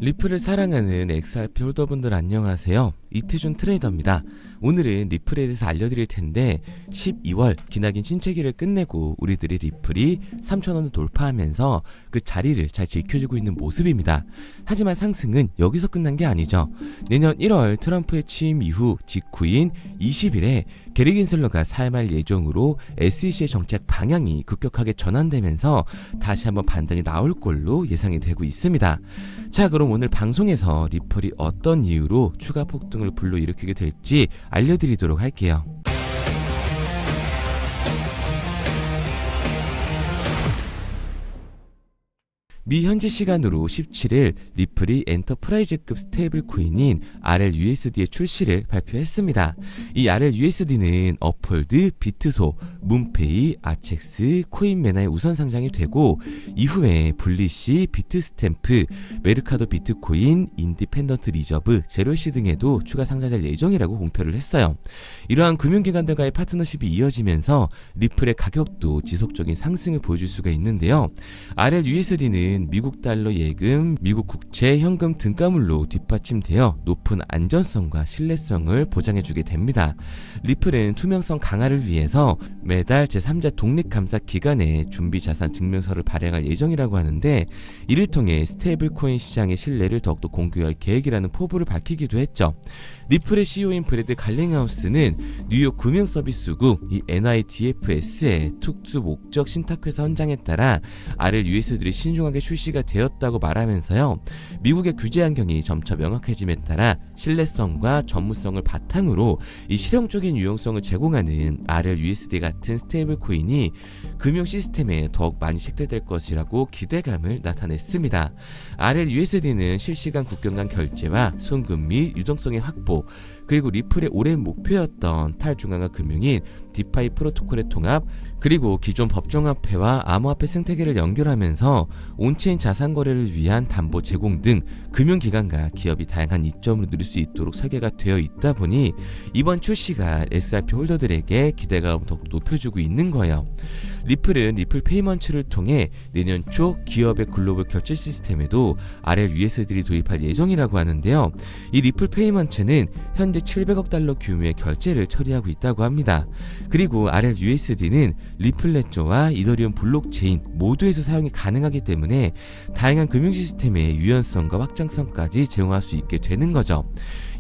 리플을 사랑하는 XRP 홀더분들 안녕하세요. 이태준 트레이더입니다. 오늘은 리플에 대해서 알려드릴 텐데 12월 기나긴 침체기를 끝내고 우리들의 리플이 3,000원을 돌파하면서 그 자리를 잘 지켜주고 있는 모습입니다. 하지만 상승은 여기서 끝난 게 아니죠. 내년 1월 트럼프의 취임 이후 직후인 20일에 게리 긴슬러가 사임할 예정으로 SEC의 정책 방향이 급격하게 전환되면서 다시 한번 반등이 나올 걸로 예상이 되고 있습니다. 자, 그럼 오늘 방송에서 리플이 어떤 이유로 추가 폭등을 불러일으키게 될지 알려드리도록 할게요. 미 현지 시간으로 17일 리플이 엔터프라이즈급 스테이블 코인인 RLUSD의 출시를 발표했습니다. 이 RLUSD는 어폴드, 비트소, 문페이, 아첵스, 코인메나에 우선 상장이 되고 이후에 블리시, 비트스탬프, 메르카도 비트코인, 인디펜던트 리저브, 제로시 등에도 추가 상장될 예정이라고 공표를 했어요. 이러한 금융기관들과의 파트너십이 이어지면서 리플의 가격도 지속적인 상승을 보여줄 수가 있는데요. RLUSD는 미국 달러 예금, 미국 국채, 현금 등가물로 뒷받침되어 높은 안전성과 신뢰성을 보장해주게 됩니다. 리플은 투명성 강화를 위해서 매달 제3자 독립감사기관에 준비자산 증명서를 발행할 예정이라고 하는데 이를 통해 스테이블코인 시장의 신뢰를 더욱더 공유할 계획이라는 포부를 밝히기도 했죠. 리플의 CEO인 브래드 갈링하우스는 뉴욕 금융서비스국 이 NYDFS의 특수 목적 신탁회사 헌장에 따라 RLUSD들이 신중하게 출시가 되었다고 말하면서요. 미국의 규제 환경이 점차 명확해짐에 따라 신뢰성과 전문성을 바탕으로 이 실용적인 유용성을 제공하는 RLUSD 같은 스테이블 코인이 금융 시스템에 더욱 많이 식대될 것이라고 기대감을 나타냈습니다. RLUSD는 실시간 국경 간 결제와 송금 및 유동성의 확보, 그리고 리플의 오랜 목표였던 탈중앙화 금융인 디파이 프로토콜의 통합, 그리고 기존 법정화폐와 암호화폐 생태계를 연결하면서 온체인 자산 거래를 위한 담보 제공 등 금융기관과 기업이 다양한 이점을 누릴 수 있도록 설계가 되어 있다 보니 이번 출시가 XRP 홀더들에게 기대감을 더욱 높여주고 있는 거예요. 리플은 리플 페이먼트를 통해 내년 초 기업의 글로벌 결제 시스템에도 RLUSD를 도입할 예정이라고 하는데요. 이 리플 페이먼트는 현재 700억 달러 규모의 결제를 처리하고 있다고 합니다. 그리고 RLUSD는 리플 레저와 이더리움 블록체인 모두에서 사용이 가능하기 때문에 다양한 금융 시스템의 유연성과 확장성까지 제공할 수 있게 되는 거죠.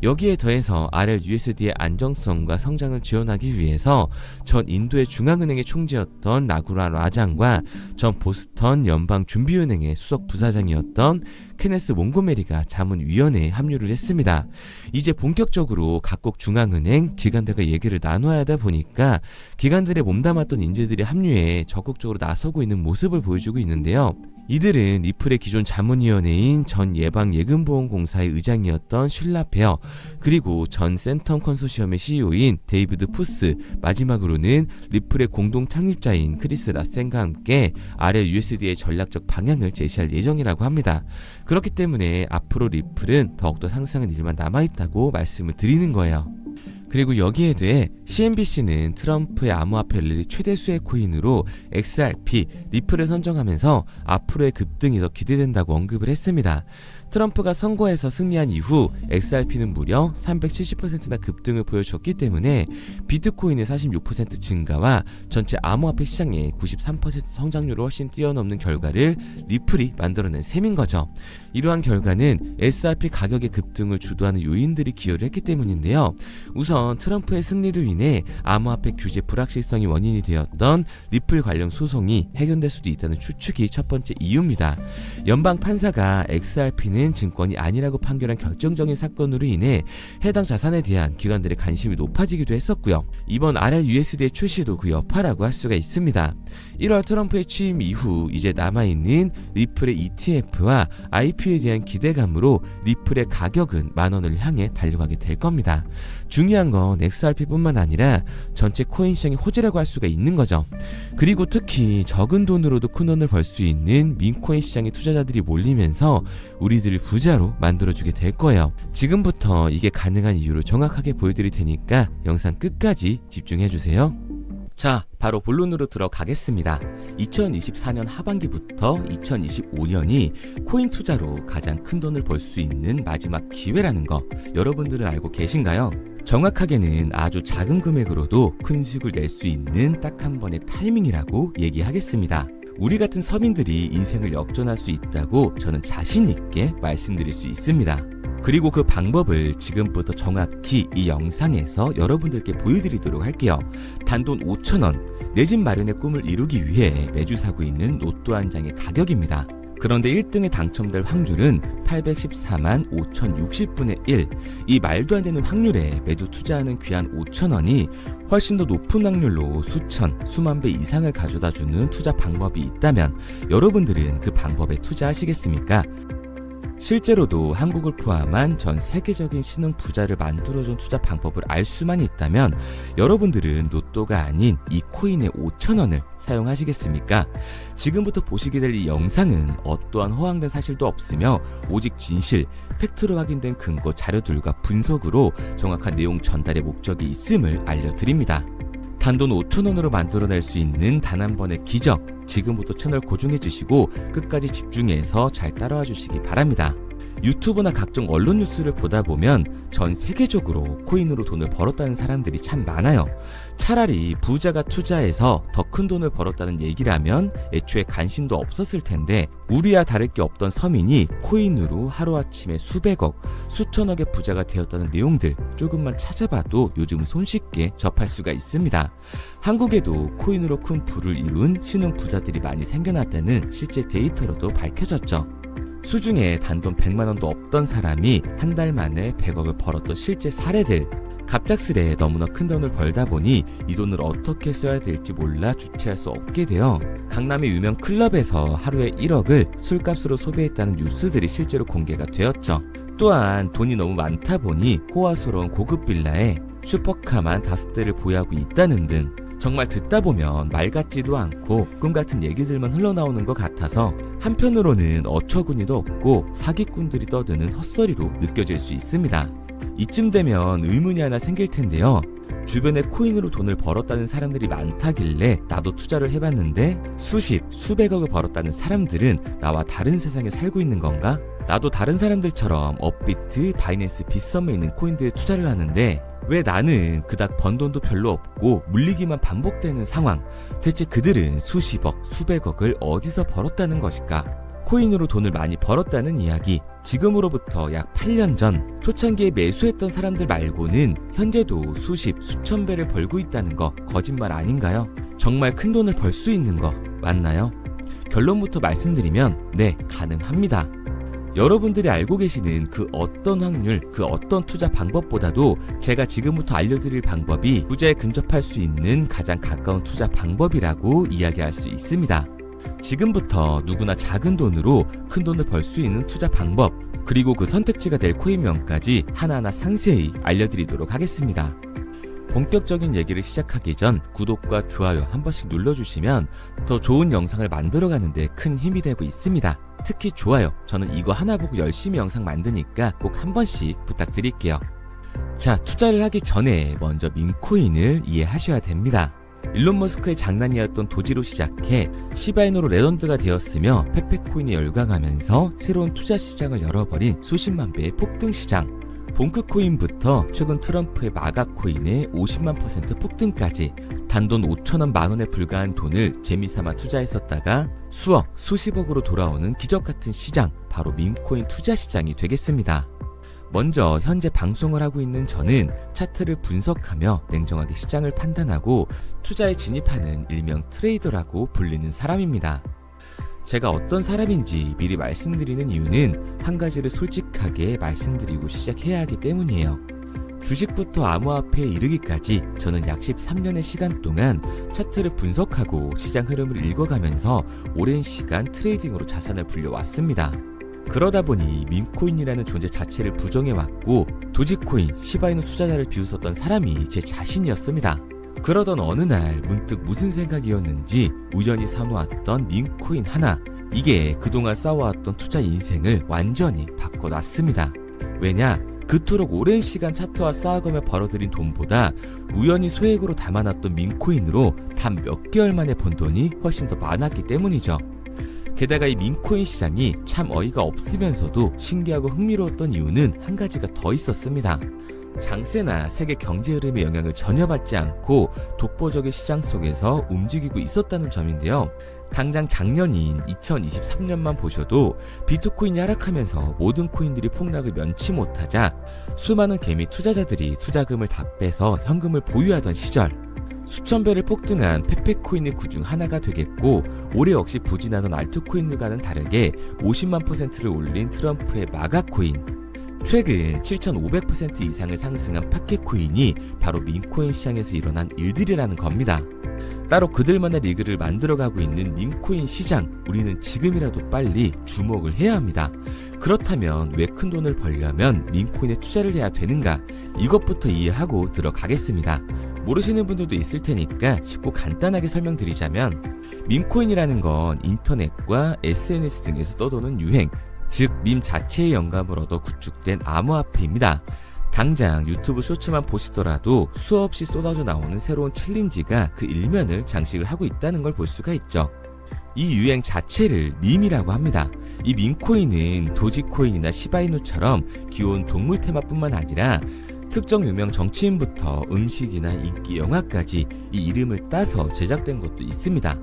여기에 더해서 RLUSD의 안정성과 성장을 지원하기 위해서 전 인도의 중앙은행의 총재였던 라구라 라장과 전 보스턴 연방준비은행의 수석 부사장이었던 케네스 몽고메리가 자문위원회에 합류를 했습니다. 이제 본격적으로 각국 중앙은행, 기관들과 얘기를 나눠야 하다 보니까 기관들에 몸담았던 인재들이 합류해 적극적으로 나서고 있는 모습을 보여주고 있는데요. 이들은 리플의 기존 자문위원회인 전 예방예금보험공사의 의장이었던 쉴라 페어, 그리고 전 센텀 컨소시엄의 CEO인 데이비드 푸스, 마지막으로는 리플의 공동 창립자인 크리스 라센과 함께 RLUSD의 전략적 방향을 제시할 예정이라고 합니다. 그렇기 때문에 앞으로 리플은 더욱더 상승하는 일만 남아있다고 말씀을 드리는 거예요. 그리고 여기에 대해 CNBC는 트럼프의 암호화폐 랠리 최대수의 코인으로 XRP, 리플을 선정하면서 앞으로의 급등이 더 기대된다고 언급을 했습니다. 트럼프가 선거에서 승리한 이후 XRP는 무려 370%나 급등을 보여줬기 때문에 비트코인의 46% 증가와 전체 암호화폐 시장의 93% 성장률을 훨씬 뛰어넘는 결과를 리플이 만들어낸 셈인 거죠. 이러한 결과는 XRP 가격의 급등을 주도하는 요인들이 기여를 했기 때문인데요. 우선 트럼프의 승리로 인해 암호화폐 규제 불확실성이 원인이 되었던 리플 관련 소송이 해결될 수도 있다는 추측이 첫 번째 이유입니다. 연방 판사가 XRP는 증권이 아니라고 판결한 결정적인 사건으로 인해 해당 자산에 대한 기관들의 관심이 높아지기도 했었고요. 이번 RLUSD의 출시도 그 여파라고 할 수가 있습니다. 1월 트럼프의 취임 이후 이제 남아있는 리플의 ETF와 IPO에 대한 기대감으로 리플의 가격은 10,000원을 향해 달려가게 될 겁니다. 중요한 건 XRP뿐만 아니라 전체 코인 시장의 호재라고 할 수가 있는 거죠. 그리고 특히 적은 돈으로도 큰 돈을 벌 수 있는 민코인 시장의 투자자들이 몰리면서 우리들을 부자로 만들어주게 될 거예요. 지금부터 이게 가능한 이유를 정확하게 보여드릴 테니까 영상 끝까지 집중해주세요. 자, 바로 본론으로 들어가겠습니다. 2024년 하반기부터 2025년이 코인 투자로 가장 큰 돈을 벌 수 있는 마지막 기회라는 거 여러분들은 알고 계신가요? 정확하게는 아주 작은 금액으로도 큰 수익을 낼 수 있는 딱 한 번의 타이밍이라고 얘기하겠습니다. 우리 같은 서민들이 인생을 역전할 수 있다고 저는 자신 있게 말씀드릴 수 있습니다. 그리고 그 방법을 지금부터 정확히 이 영상에서 여러분들께 보여드리도록 할게요. 단돈 5,000원, 내 집 마련의 꿈을 이루기 위해 매주 사고 있는 로또 한 장의 가격입니다. 그런데 1등에 당첨될 확률은 814만 5060분의 1. 이 말도 안 되는 확률에 매주 투자하는 귀한 5,000원이 훨씬 더 높은 확률로 수천, 수만 배 이상을 가져다주는 투자 방법이 있다면 여러분들은 그 방법에 투자하시겠습니까? 실제로도 한국을 포함한 전 세계적인 신흥 부자를 만들어준 투자 방법을 알 수만 있다면 여러분들은 로또가 아닌 이 코인의 5,000원을 사용하시겠습니까? 지금부터 보시게 될 이 영상은 어떠한 허황된 사실도 없으며 오직 진실, 팩트로 확인된 근거 자료들과 분석으로 정확한 내용 전달의 목적이 있음을 알려드립니다. 단돈 5,000원으로 만들어낼 수 있는 단 한 번의 기적, 지금부터 채널 고정해 주시고 끝까지 집중해서 잘 따라와 주시기 바랍니다. 유튜브나 각종 언론 뉴스를 보다 보면 전 세계적으로 코인으로 돈을 벌었다는 사람들이 참 많아요. 차라리 부자가 투자해서 더 큰 돈을 벌었다는 얘기라면 애초에 관심도 없었을 텐데 우리와 다를 게 없던 서민이 코인으로 하루아침에 수백억, 수천억의 부자가 되었다는 내용들 조금만 찾아봐도 요즘 손쉽게 접할 수가 있습니다. 한국에도 코인으로 큰 부를 이룬 신흥 부자들이 많이 생겨났다는 실제 데이터로도 밝혀졌죠. 수중에 단돈 100만원도 없던 사람이 한 달 만에 100억을 벌었던 실제 사례들. 갑작스레 너무나 큰 돈을 벌다 보니 이 돈을 어떻게 써야 될지 몰라 주체할 수 없게 되어 강남의 유명 클럽에서 하루에 1억을 술값으로 소비했다는 뉴스들이 실제로 공개가 되었죠. 또한 돈이 너무 많다 보니 호화스러운 고급 빌라에 슈퍼카만 5대를 보유하고 있다는 등 정말 듣다 보면 말 같지도 않고 꿈 같은 얘기들만 흘러나오는 것 같아서 한편으로는 어처구니도 없고 사기꾼들이 떠드는 헛소리로 느껴질 수 있습니다. 이쯤 되면 의문이 하나 생길 텐데요. 주변에 코인으로 돈을 벌었다는 사람들이 많다길래 나도 투자를 해봤는데 수십, 수백억을 벌었다는 사람들은 나와 다른 세상에 살고 있는 건가? 나도 다른 사람들처럼 업비트, 바이낸스, 빗썸에 있는 코인들에 투자를 하는데 왜 나는 그닥 번 돈도 별로 없고 물리기만 반복되는 상황? 대체 그들은 수십억, 수백억을 어디서 벌었다는 것일까? 코인으로 돈을 많이 벌었다는 이야기, 지금으로부터 약 8년 전 초창기에 매수했던 사람들 말고는 현재도 수십, 수천 배를 벌고 있다는 거 거짓말 아닌가요? 정말 큰 돈을 벌 수 있는 거 맞나요? 결론부터 말씀드리면 네, 가능합니다. 여러분들이 알고 계시는 그 어떤 확률, 그 어떤 투자 방법보다도 제가 지금부터 알려드릴 방법이 부자에 근접할 수 있는 가장 가까운 투자 방법이라고 이야기할 수 있습니다. 지금부터 누구나 작은 돈으로 큰 돈을 벌 수 있는 투자 방법, 그리고 그 선택지가 될 코인명까지 하나하나 상세히 알려드리도록 하겠습니다. 본격적인 얘기를 시작하기 전 구독과 좋아요 한 번씩 눌러주시면 더 좋은 영상을 만들어가는 데 큰 힘이 되고 있습니다. 특히 좋아요, 저는 이거 하나 보고 열심히 영상 만드니까 꼭 한 번씩 부탁드릴게요. 자, 투자를 하기 전에 먼저 밈코인을 이해하셔야 됩니다. 일론 머스크의 장난이었던 도지로 시작해 시바이누로 레전드가 되었으며 페페코인에 열광하면서 새로운 투자 시장을 열어버린 수십만 배의 폭등 시장. 봉크코인부터 최근 트럼프의 마가코인의 50만% 폭등까지 단돈 5천원 만원에 불과한 돈을 재미삼아 투자했었다가 수억, 수십억으로 돌아오는 기적같은 시장, 바로 밈코인 투자 시장이 되겠습니다. 먼저 현재 방송을 하고 있는 저는 차트를 분석하며 냉정하게 시장을 판단하고 투자에 진입하는 일명 트레이더라고 불리는 사람입니다. 제가 어떤 사람인지 미리 말씀드리는 이유는 한 가지를 솔직하게 말씀드리고 시작해야 하기 때문이에요. 주식부터 암호화폐에 이르기까지 저는 약 13년의 시간 동안 차트를 분석하고 시장 흐름을 읽어가면서 오랜 시간 트레이딩으로 자산을 불려왔습니다. 그러다 보니 밈코인이라는 존재 자체를 부정해왔고 도지코인, 시바이누 투자자를 비웃었던 사람이 제 자신이었습니다. 그러던 어느 날 문득 무슨 생각이었는지 우연히 사놓았던 밈코인 하나, 이게 그동안 쌓아왔던 투자 인생을 완전히 바꿔놨습니다. 왜냐? 그토록 오랜 시간 차트와 쌓아가며 벌어들인 돈보다 우연히 소액으로 담아놨던 민코인으로 단 몇 개월 만에 번 돈이 훨씬 더 많았기 때문이죠. 게다가 이 민코인 시장이 참 어이가 없으면서도 신기하고 흥미로웠던 이유는 한 가지가 더 있었습니다. 장세나 세계 경제 흐름의 영향을 전혀 받지 않고 독보적인 시장 속에서 움직이고 있었다는 점인데요. 당장 작년인 2023년만 보셔도 비트코인이 하락하면서 모든 코인들이 폭락을 면치 못하자 수많은 개미 투자자들이 투자금을 다 빼서 현금을 보유하던 시절, 수천 배를 폭등한 페페코인이 그중 하나가 되겠고, 올해 역시 부진하던 알트코인들과는 다르게 50만 %를 올린 트럼프의 마가코인, 최근 7,500% 이상을 상승한 파켓코인이 바로 민코인 시장에서 일어난 일들이라는 겁니다. 따로 그들만의 리그를 만들어가고 있는 민코인 시장, 우리는 지금이라도 빨리 주목을 해야 합니다. 그렇다면 왜 큰 돈을 벌려면 민코인에 투자를 해야 되는가? 이것부터 이해하고 들어가겠습니다. 모르시는 분들도 있을 테니까 쉽고 간단하게 설명드리자면, 민코인이라는 건 인터넷과 SNS 등에서 떠도는 유행, 즉 밈 자체의 영감을 얻어 구축된 암호화폐입니다. 당장 유튜브 쇼츠만 보시더라도 수없이 쏟아져 나오는 새로운 챌린지가 그 일면을 장식을 하고 있다는 걸 볼 수가 있죠. 이 유행 자체를 밈이라고 합니다. 이 밈코인은 도지코인이나 시바이누처럼 귀여운 동물 테마뿐만 아니라 특정 유명 정치인부터 음식이나 인기 영화까지 이 이름을 따서 제작된 것도 있습니다.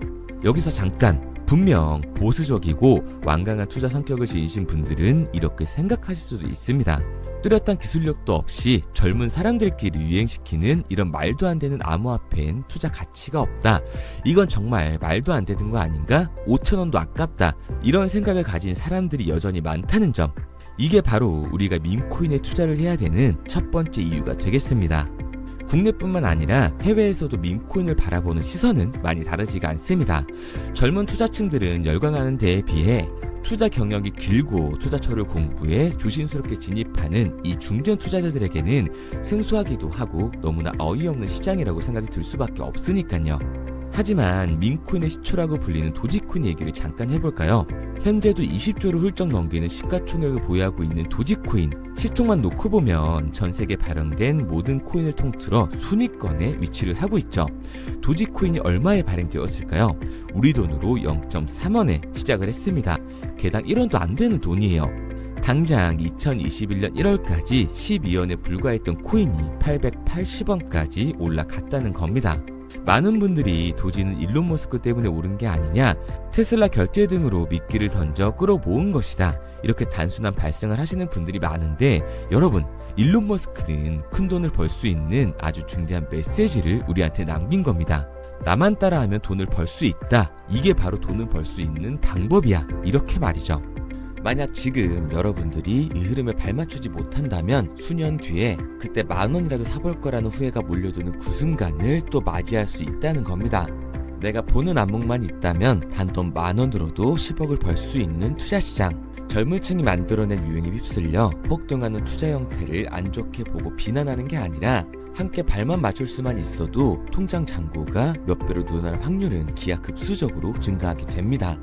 여기서 잠깐, 분명 보수적이고 완강한 투자 성격을 지니신 분들은 이렇게 생각하실 수도 있습니다. 뚜렷한 기술력도 없이 젊은 사람들끼리 유행시키는 이런 말도 안 되는 암호화폐엔 투자 가치가 없다. 이건 정말 말도 안 되는 거 아닌가? 5,000원도 아깝다. 이런 생각을 가진 사람들이 여전히 많다는 점. 이게 바로 우리가 밈코인에 투자를 해야 되는 첫 번째 이유가 되겠습니다. 국내뿐만 아니라 해외에서도 밈코인을 바라보는 시선은 많이 다르지가 않습니다. 젊은 투자층들은 열광하는 데에 비해 투자 경력이 길고 투자처를 공부해 조심스럽게 진입하는 이 중견 투자자들에게는 생소하기도 하고 너무나 어이없는 시장이라고 생각이 들 수밖에 없으니까요. 하지만 밈코인의 시초라고 불리는 도지코인 얘기를 잠깐 해볼까요? 현재도 20조를 훌쩍 넘기는 시가총액을 보유하고 있는 도지코인, 시총만 놓고 보면 전 세계 발행된 모든 코인을 통틀어 순위권에 위치를 하고 있죠. 도지코인이 얼마에 발행되었을까요? 우리 돈으로 0.3원에 시작을 했습니다. 개당 1원도 안 되는 돈이에요. 당장 2021년 1월까지 12원에 불과했던 코인이 880원까지 올라갔다는 겁니다. 많은 분들이 도지는 일론 머스크 때문에 오른 게 아니냐, 테슬라 결제 등으로 미끼를 던져 끌어모은 것이다, 이렇게 단순한 발상을 하시는 분들이 많은데, 여러분, 일론 머스크는 큰 돈을 벌 수 있는 아주 중대한 메시지를 우리한테 남긴 겁니다. 나만 따라하면 돈을 벌 수 있다. 이게 바로 돈을 벌 수 있는 방법이야. 이렇게 말이죠. 만약 지금 여러분들이 이 흐름에 발맞추지 못한다면 수년 뒤에 그때 10,000원이라도 사볼 거라는 후회가 몰려드는 그 순간을 또 맞이할 수 있다는 겁니다. 내가 보는 안목만 있다면 단돈 10,000원 들어도 10억을 벌 수 있는 투자시장, 젊은 층이 만들어낸 유행에 휩쓸려 폭등하는 투자 형태를 안 좋게 보고 비난하는 게 아니라 함께 발만 맞출 수만 있어도 통장 잔고가 몇 배로 늘어날 확률은 기하급수적으로 증가하게 됩니다.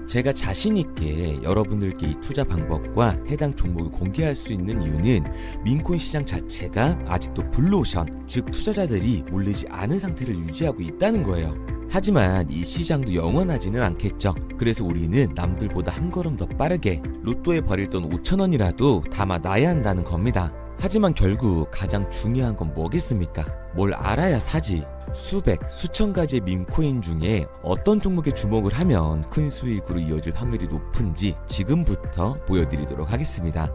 제가 자신있게 여러분들께 이 투자 방법과 해당 종목을 공개할 수 있는 이유는 민코인 시장 자체가 아직도 블루오션, 즉 투자자들이 몰리지 않은 상태를 유지하고 있다는 거예요. 하지만 이 시장도 영원하지는 않겠죠. 그래서 우리는 남들보다 한 걸음 더 빠르게 로또에 버릴 돈 5,000원이라도 담아놔야 한다는 겁니다. 하지만 결국 가장 중요한 건 뭐겠습니까? 뭘 알아야 사지. 수백, 수천 가지의 밈코인 중에 어떤 종목에 주목을 하면 큰 수익으로 이어질 확률이 높은지 지금부터 보여드리도록 하겠습니다.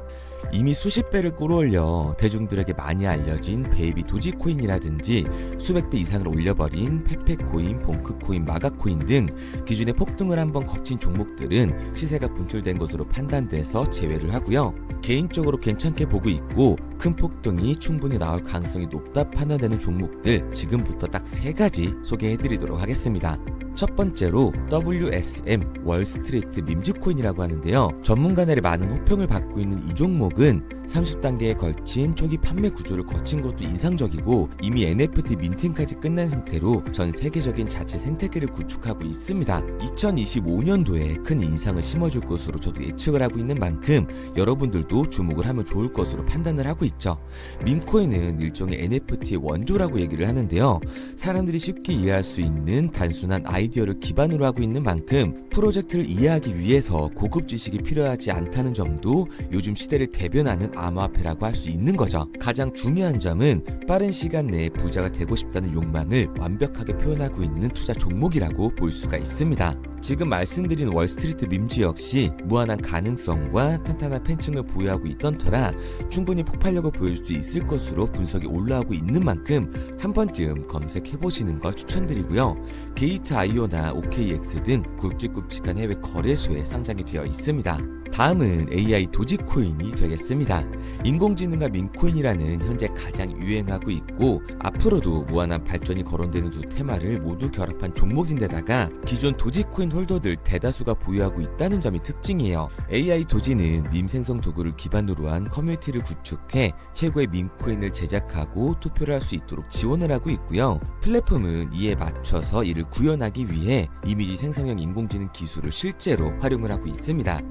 이미 수십 배를 끌어올려 대중들에게 많이 알려진 베이비 도지코인이라든지 수백 배 이상을 올려버린 페페코인, 봉크코인, 마가코인 등 기존에 폭등을 한번 거친 종목들은 시세가 분출된 것으로 판단돼서 제외를 하고요. 개인적으로 괜찮게 보고 있고 큰 폭등이 충분히 나올 가능성이 높다 판단되는 종목들 지금부터 딱 3가지 소개해드리도록 하겠습니다. 첫 번째로 WSM 월스트리트 밈즈코인이라고 하는데요. 전문가들의 많은 호평을 받고 있는 이 종목은 30단계에 걸친 초기 판매 구조를 거친 것도 인상적이고 이미 NFT 민팅까지 끝난 상태로 전 세계적인 자체 생태계를 구축하고 있습니다. 2025년도에 큰 인상을 심어줄 것으로 저도 예측을 하고 있는 만큼 여러분들도 주목을 하면 좋을 것으로 판단을 하고 있죠. 밈코인은 일종의 NFT의 원조라고 얘기를 하는데요. 사람들이 쉽게 이해할 수 있는 단순한 아이디어를 기반으로 하고 있는 만큼 프로젝트를 이해하기 위해서 고급 지식이 필요하지 않다는 점도 요즘 시대를 대변하는 암호화폐라고 할 수 있는 거죠. 가장 중요한 점은 빠른 시간 내에 부자가 되고 싶다는 욕망을 완벽하게 표현하고 있는 투자 종목이라고 볼 수가 있습니다. 지금 말씀드린 월스트리트 밈즈 역시 무한한 가능성과 탄탄한 팬층을 보유하고 있던 터라 충분히 폭발력을 보여줄 수 있을 것으로 분석이 올라오고 있는 만큼 한 번쯤 검색해보시는 걸 추천드리고요. 게이트.io나 OKX 등 굵직굵직한 해외 거래소에 상장이 되어 있습니다. 다음은 AI 도지코인이 되겠습니다. 인공지능과 민코인이라는 현재 가장 유행하고 있고 앞으로도 무한한 발전이 거론되는 두 테마를 모두 결합한 종목인데다가 기존 도지코인 홀더들 대다수가 보유하고 있다는 점이 특징이에요. AI 도지는 밈 생성 도구를 기반으로 한 커뮤니티를 구축해 최고의 밈코인을 제작하고 투표를 할 수 있도록 지원을 하고 있고요. 플랫폼은 이에 맞춰서 이를 구현하기 위해 이미지 생성형 인공지능 기술을 실제로 활용을 하고 있습니다.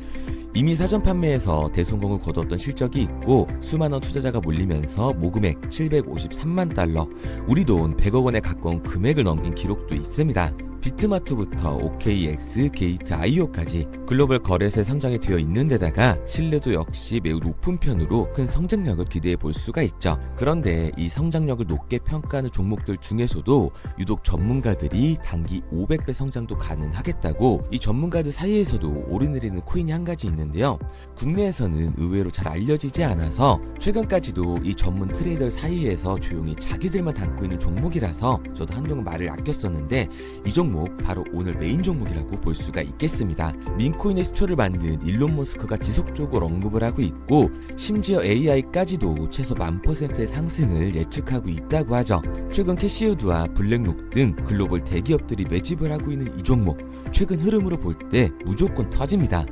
이미 사전 판매에서 대성공을 거뒀던 실적이 있고 수많은 투자자가 몰리면서 모금액 753만 달러, 우리 돈 100억 원에 가까운 금액을 넘긴 기록도 있습니다. 비트마트부터 OKX, 게이트.io까지 글로벌 거래소에 상장이 되어 있는 데다가 신뢰도 역시 매우 높은 편으로 큰 성장력을 기대해 볼 수가 있죠. 그런데 이 성장력을 높게 평가하는 종목들 중에서도 유독 전문가들이 단기 500배 성장도 가능하겠다고 이 전문가들 사이에서도 오르내리는 코인이 한 가지 있는데요. 국내에서는 의외로 잘 알려지지 않아서 최근까지도 이 전문 트레이더 사이에서 조용히 자기들만 담고 있는 종목이라서 저도 한동안 말을 아꼈었는데 이 종목 바로 오늘 메인 종목이라고 볼 수가 있겠습니다. 민코인의 시초를 만든 일론 머스크가 지속적으로 언급을 하고 있고 심지어 AI까지도 최소 1000%의 상승을 예측하고 있다고 하죠. 최근 캐시우드와 블랙록 등 글로벌 대기업들이 매집을 하고 있는 이 종목 최근 흐름으로 볼 때 무조건 터집니다.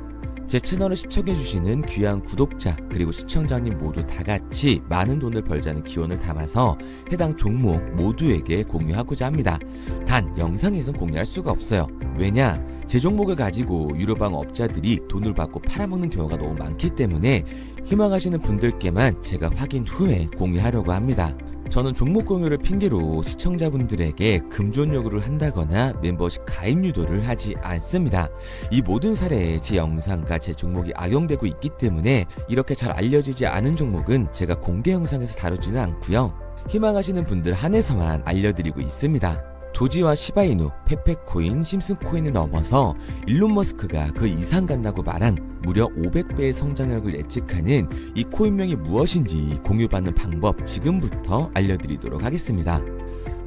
제 채널을 시청해주시는 귀한 구독자 그리고 시청자님 모두 다같이 많은 돈을 벌자는 기원을 담아서 해당 종목 모두에게 공유하고자 합니다. 단 영상에선 공유할 수가 없어요. 왜냐? 제 종목을 가지고 유료방 업자들이 돈을 받고 팔아먹는 경우가 너무 많기 때문에 희망하시는 분들께만 제가 확인 후에 공유하려고 합니다. 저는 종목 공유를 핑계로 시청자분들에게 금전 요구를 한다거나 멤버십 가입 유도를 하지 않습니다. 이 모든 사례에 제 영상과 제 종목이 악용되고 있기 때문에 이렇게 잘 알려지지 않은 종목은 제가 공개 영상에서 다루지는 않고요. 희망하시는 분들 한해서만 알려드리고 있습니다. 도지와 시바이누, 페페코인, 심슨코인을 넘어서 일론 머스크가 그 이상 간다고 말한 무려 500배의 성장력을 예측하는 이 코인명이 무엇인지 공유받는 방법 지금부터 알려드리도록 하겠습니다.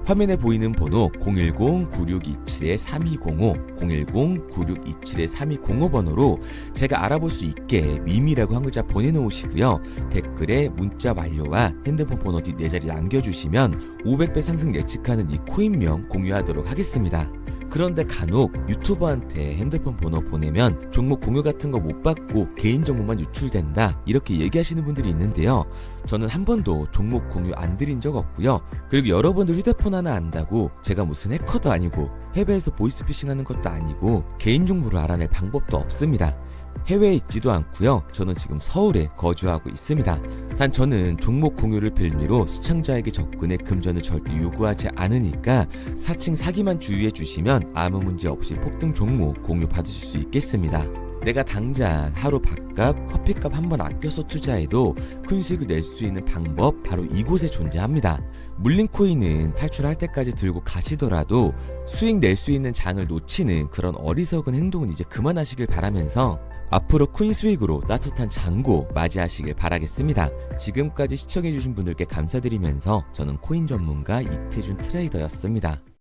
화면에 보이는 번호 010-9627-3205, 010-9627-3205 번호로 제가 알아볼 수 있게 밈이라고 한 글자 보내놓으시고요. 댓글에 문자 완료와 핸드폰 번호 뒤 4자리 남겨주시면 500배 상승 예측하는 이 코인명 공유하도록 하겠습니다. 그런데 간혹 유튜버한테 핸드폰 번호 보내면 종목 공유 같은 거 못 받고 개인 정보만 유출된다 이렇게 얘기하시는 분들이 있는데요. 저는 한 번도 종목 공유 안 드린 적 없고요. 그리고 여러분들 휴대폰 하나 안다고 제가 무슨 해커도 아니고 해외에서 보이스피싱 하는 것도 아니고 개인 정보를 알아낼 방법도 없습니다. 해외에 있지도 않고요. 저는 지금 서울에 거주하고 있습니다. 단 저는 종목 공유를 빌미로 시청자에게 접근의 금전을 절대 요구하지 않으니까 사칭 사기만 주의해 주시면 아무 문제 없이 폭등 종목 공유 받으실 수 있겠습니다. 내가 당장 하루 밥값, 커피값 한번 아껴서 투자해도 큰 수익을 낼 수 있는 방법 바로 이곳에 존재합니다. 물린 코인은 탈출할 때까지 들고 가시더라도 수익 낼 수 있는 장을 놓치는 그런 어리석은 행동은 이제 그만하시길 바라면서 앞으로 큰 수익으로 따뜻한 장고 맞이하시길 바라겠습니다. 지금까지 시청해주신 분들께 감사드리면서 저는 코인 전문가 이태준 트레이더였습니다.